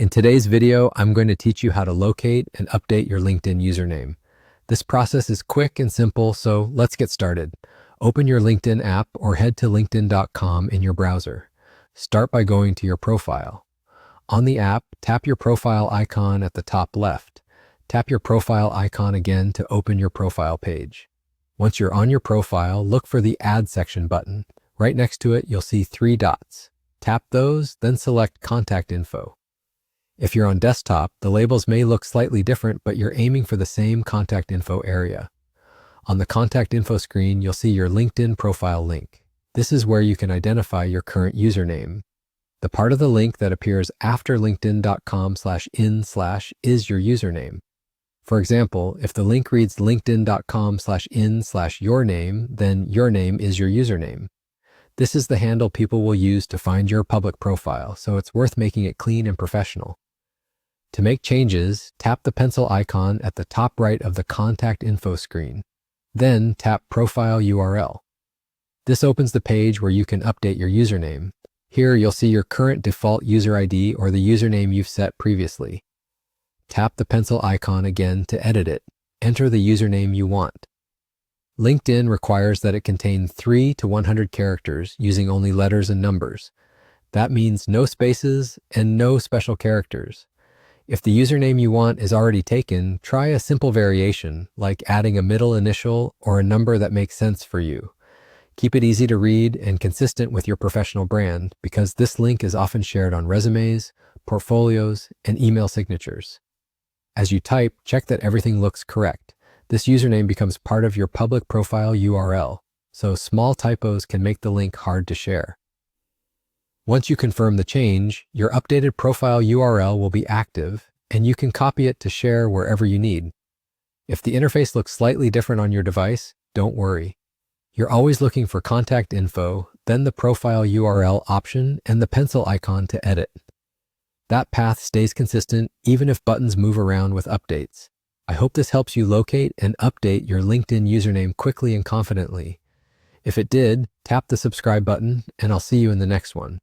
In today's video, I'm going to teach you how to locate and update your LinkedIn username. This process is quick and simple, so let's get started. Open your LinkedIn app or head to linkedin.com in your browser. Start by going to your profile. On the app, tap your profile icon at the top left. Tap your profile icon again to open your profile page. Once you're on your profile, look for the Add section button. Right next to it, you'll see 3 dots. Tap those, then select Contact Info. If you're on desktop, the labels may look slightly different, but you're aiming for the same contact info area. On the contact info screen, you'll see your LinkedIn profile link. This is where you can identify your current username. The part of the link that appears after linkedin.com/in/ is your username. For example, if the link reads linkedin.com/in/your name, then your name is your username. This is the handle people will use to find your public profile, so it's worth making it clean and professional. To make changes, tap the pencil icon at the top right of the Contact Info screen. Then tap Profile URL. This opens the page where you can update your username. Here you'll see your current default user ID or the username you've set previously. Tap the pencil icon again to edit it. Enter the username you want. LinkedIn requires that it contain 3 to 100 characters using only letters and numbers. That means no spaces and no special characters. If the username you want is already taken, try a simple variation, like adding a middle initial or a number that makes sense for you. Keep it easy to read and consistent with your professional brand, because this link is often shared on resumes, portfolios, and email signatures. As you type, check that everything looks correct. This username becomes part of your public profile URL, so small typos can make the link hard to share. Once you confirm the change, your updated profile URL will be active, and you can copy it to share wherever you need. If the interface looks slightly different on your device, don't worry. You're always looking for contact info, then the profile URL option, and the pencil icon to edit. That path stays consistent even if buttons move around with updates. I hope this helps you locate and update your LinkedIn username quickly and confidently. If it did, tap the subscribe button, and I'll see you in the next one.